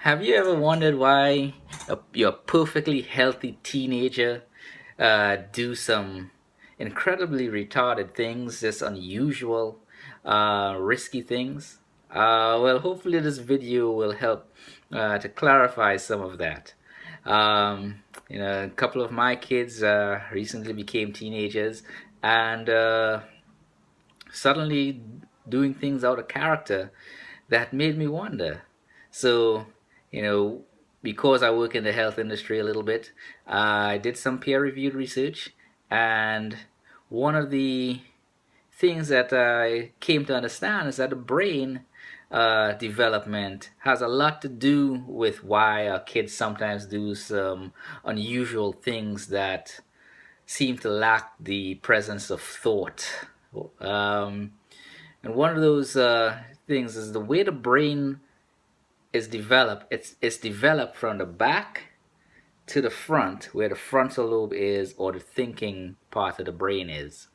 Have you ever wondered why your perfectly healthy teenager do some incredibly retarded things, just unusual, risky things? Well, hopefully this video will help to clarify some of that. A couple of my kids recently became teenagers and suddenly doing things out of character that made me wonder. So, you know, because I work in the health industry a little bit, I did some peer reviewed research, and one of the things that I came to understand is that the brain development has a lot to do with why our kids sometimes do some unusual things that seem to lack the presence of thought. Um, and one of those things is the way the brain is developed. It's developed from the back to the front, where the frontal lobe is, or the thinking part of the brain is.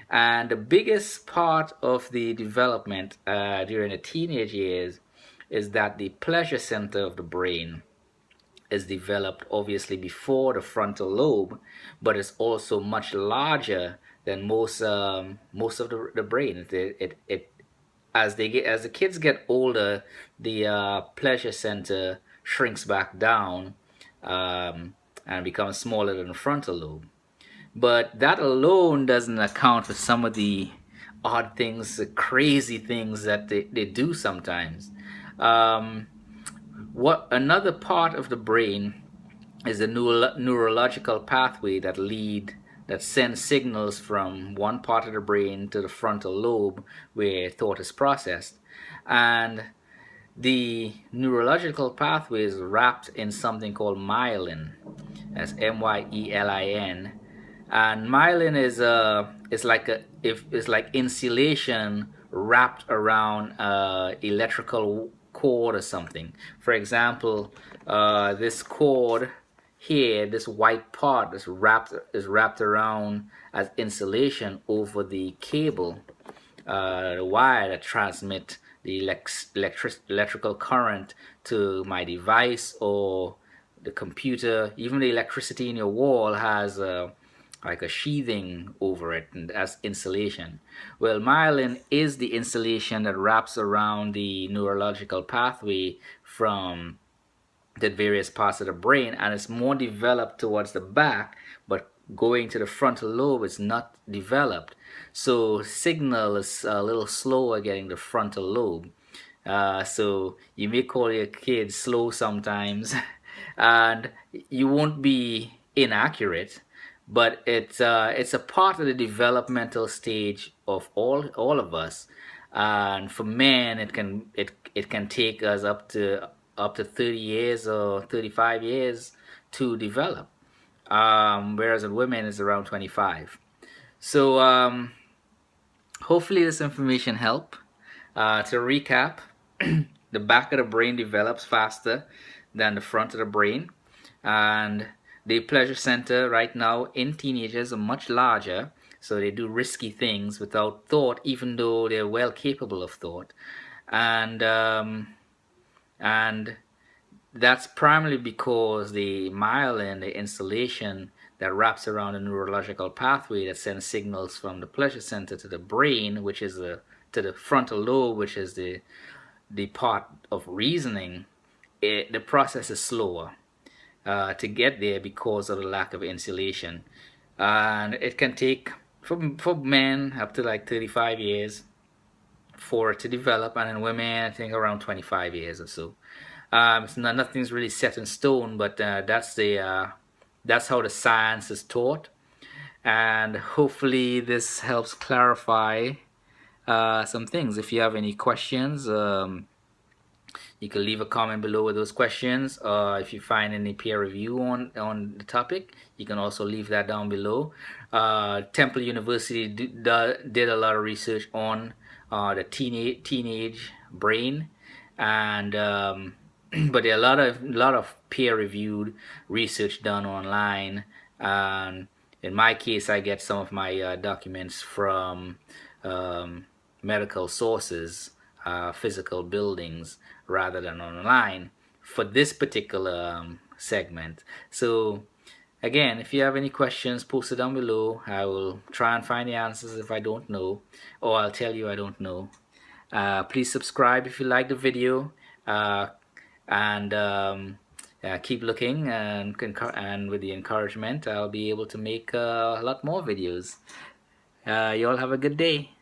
And the biggest part of the development during the teenage years is that the pleasure center of the brain is developed obviously before the frontal lobe, but it's also much larger than most of the brain. It as the kids get older, the pleasure center shrinks back down and becomes smaller than the frontal lobe. But that alone doesn't account for some of the odd things, the crazy things that they do sometimes. Um, what another part of the brain is the neurological pathway that sends signals from one part of the brain to the frontal lobe where thought is processed. And the neurological pathway is wrapped in something called myelin. That's Myelin. And myelin is like insulation wrapped around electrical cord or something. For example, this cord here, this white part is wrapped around as insulation over the cable, the wire that transmit the electrical current to my device or the computer. Even the electricity in your wall has like a sheathing over it, and as insulation. Well, myelin is the insulation that wraps around the neurological pathway from the various parts of the brain, and it's more developed towards the back, but going to the frontal lobe is not developed. So signal is a little slower getting the frontal lobe. So you may call your kid slow sometimes, and you won't be inaccurate, but it's a part of the developmental stage of all of us. And for men, it can take us up to 30 years or 35 years to develop, whereas in women it's around 25. So hopefully this information help. To recap, the back of the brain develops faster than the front of the brain, and the pleasure center right now in teenagers are much larger, so they do risky things without thought, even though they're well capable of thought. And um, and that's primarily because the myelin, the insulation that wraps around the neurological pathway that sends signals from the pleasure center to the brain, which is to the frontal lobe, which is the part of reasoning, the process is slower to get there because of the lack of insulation. And it can take, for men, up to like 35 years for it to develop, and in women, I think around 25 years or so. So nothing's really set in stone, but that's how the science is taught, and hopefully this helps clarify some things. If you have any questions, you can leave a comment below with those questions. If you find any peer review on the topic, you can also leave that down below. Temple University did a lot of research on the teenage brain, and but there are a lot of peer reviewed research done online. And in my case, I get some of my documents from medical sources, physical buildings, rather than online. for this particular segment. So again, if you have any questions, post it down below. I will try and find the answers if I don't know, or I'll tell you I don't know. Please subscribe if you like the video, uh, and keep looking, and with the encouragement, I'll be able to make a lot more videos. You all have a good day.